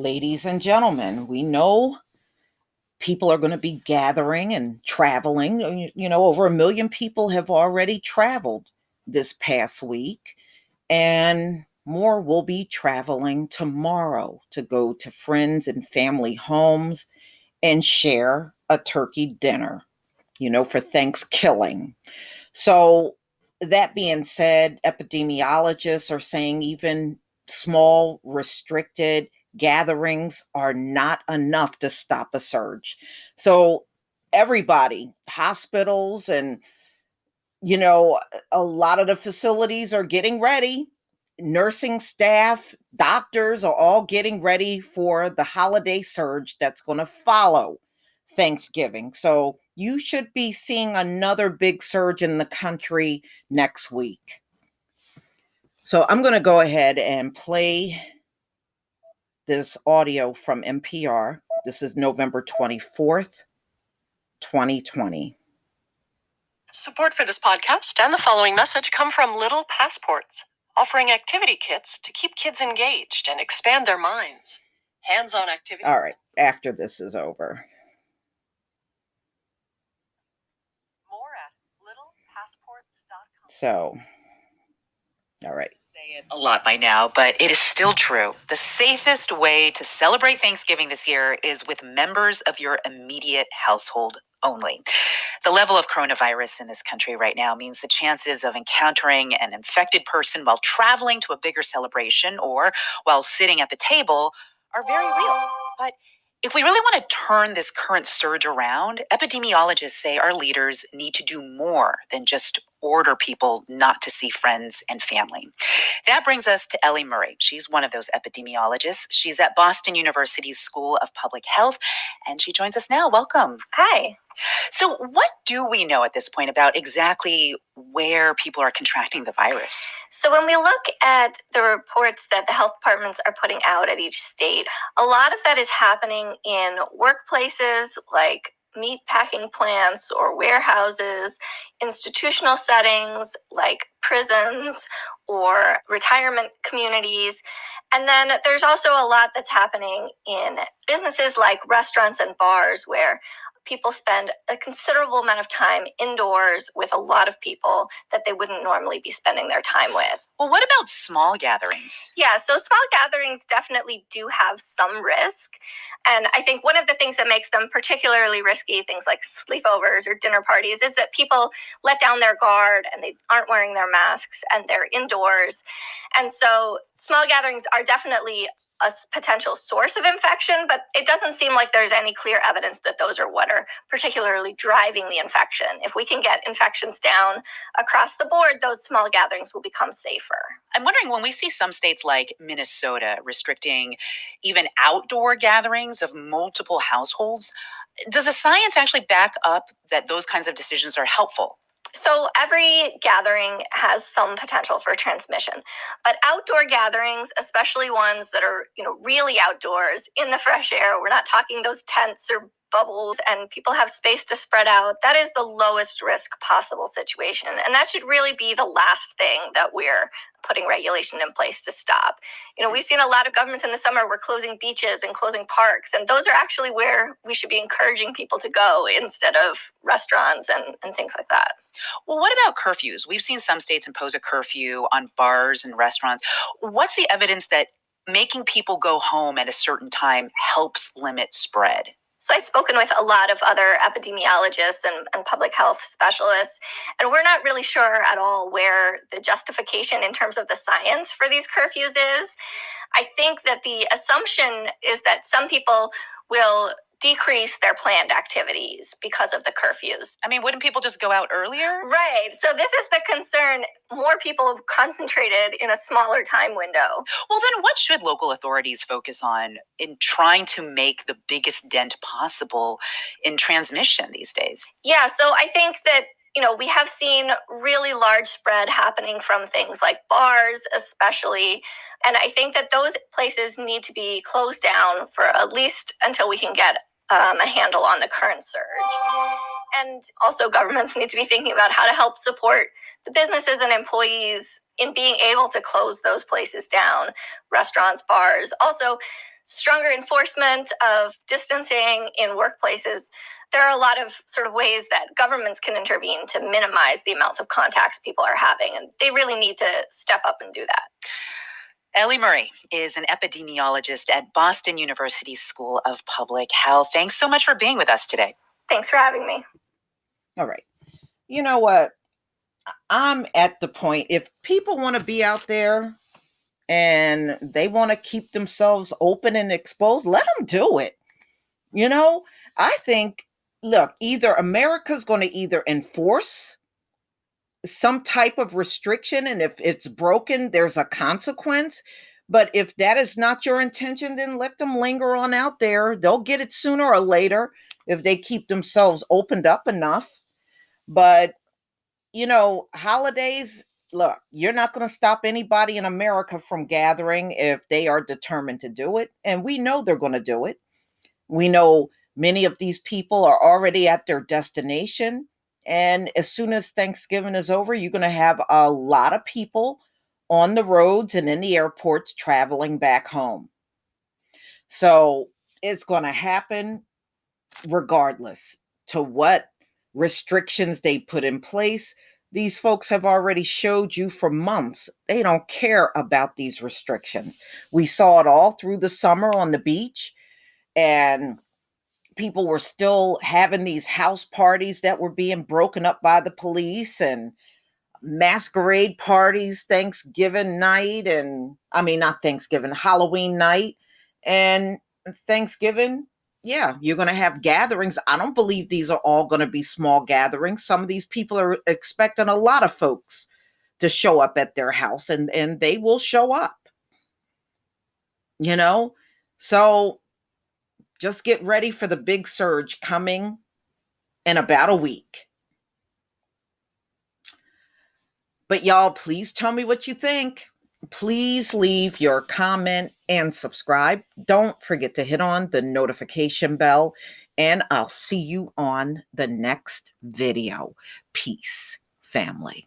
ladies and gentlemen, we know people are going to be gathering and traveling. Over 1 million people have already traveled this past week, and more will be traveling tomorrow to go to friends and family homes and share a turkey dinner, for Thanksgiving. So, that being said, epidemiologists are saying even small, restricted gatherings are not enough to stop a surge. So, everybody, hospitals, and, a lot of the facilities are getting ready. Nursing staff, doctors are all getting ready for the holiday surge that's going to follow Thanksgiving. So you should be seeing another big surge in the country next week. So I'm going to go ahead and play this audio from NPR. This is November 24th, 2020. Support for this podcast and the following message come from Little Passports, offering activity kits to keep kids engaged and expand their minds. Hands-on activities. All right, after this is over. More at littlepassports.com. So, all right. Say it a lot by now, but it is still true. The safest way to celebrate Thanksgiving this year is with members of your immediate household only. The level of coronavirus in this country right now means the chances of encountering an infected person while traveling to a bigger celebration or while sitting at the table are very real. But if we really want to turn this current surge around, epidemiologists say our leaders need to do more than just order people not to see friends and family. That brings us to Ellie Murray. She's one of those epidemiologists. She's at Boston University's School of Public Health, and she joins us now. Welcome. Hi. So what do we know at this point about exactly where people are contracting the virus? So when we look at the reports that the health departments are putting out at each state, a lot of that is happening in workplaces like meat packing plants or warehouses, institutional settings like prisons or retirement communities. And then there's also a lot that's happening in businesses like restaurants and bars where people spend a considerable amount of time indoors with a lot of people that they wouldn't normally be spending their time with. Well, what about small gatherings? Yeah, so small gatherings definitely do have some risk. And I think one of the things that makes them particularly risky, things like sleepovers or dinner parties, is that people let down their guard and they aren't wearing their masks and they're indoors. And so small gatherings are definitely a potential source of infection, but it doesn't seem like there's any clear evidence that those are what are particularly driving the infection. If we can get infections down across the board, those small gatherings will become safer. I'm wondering, when we see some states like Minnesota restricting even outdoor gatherings of multiple households, does the science actually back up that those kinds of decisions are helpful? So every gathering has some potential for transmission, but outdoor gatherings, especially ones that are, really outdoors in the fresh air, we're not talking those tents or bubbles and people have space to spread out. That is the lowest risk possible situation. And that should really be the last thing that we're putting regulation in place to stop. We've seen a lot of governments in the summer were closing beaches and closing parks, and those are actually where we should be encouraging people to go instead of restaurants and things like that. Well, what about curfews? We've seen some states impose a curfew on bars and restaurants. What's the evidence that making people go home at a certain time helps limit spread? So I've spoken with a lot of other epidemiologists and public health specialists, and we're not really sure at all where the justification in terms of the science for these curfews is. I think that the assumption is that some people will decrease their planned activities because of the curfews. I mean, wouldn't people just go out earlier? Right. So this is the concern. More people concentrated in a smaller time window. Well, then what should local authorities focus on in trying to make the biggest dent possible in transmission these days? Yeah, so I think that we have seen really large spread happening from things like bars, especially. And I think that those places need to be closed down for at least until we can get a handle on the current surge. And also governments need to be thinking about how to help support the businesses and employees in being able to close those places down, restaurants, bars. Also, stronger enforcement of distancing in workplaces. There are a lot of sort of ways that governments can intervene to minimize the amounts of contacts people are having, and they really need to step up and do that. Ellie Murray is an epidemiologist at Boston University School of Public Health. Thanks so much for being with us today. Thanks for having me. All right. You know what? I'm at the point, if people want to be out there and they want to keep themselves open and exposed, let them do it. You know, I think, look, either America's going to either enforce some type of restriction, and if it's broken, there's a consequence. But if that is not your intention, then let them linger on out there. They'll get it sooner or later if they keep themselves opened up enough. But, you know, holidays, look, you're not going to stop anybody in America from gathering if they are determined to do it. And we know they're going to do it. We know many of these people are already at their destination. And as soon as Thanksgiving is over, you're going to have a lot of people on the roads and in the airports traveling back home. So it's going to happen regardless to what restrictions they put in place. These folks have already showed you for months they don't care about these restrictions. We saw it all through the summer on the beach, and people were still having these house parties that were being broken up by the police, and masquerade parties Thanksgiving night, and I mean, not Thanksgiving, Halloween night, and Thanksgiving. Yeah, you're going to have gatherings. I don't believe these are all going to be small gatherings. Some of these people are expecting a lot of folks to show up at their house, and they will show up, you know? So just get ready for the big surge coming in about a week. But y'all, please tell me what you think. Please leave your comment and subscribe. Don't forget to hit on the notification bell, and I'll see you on the next video. Peace, family.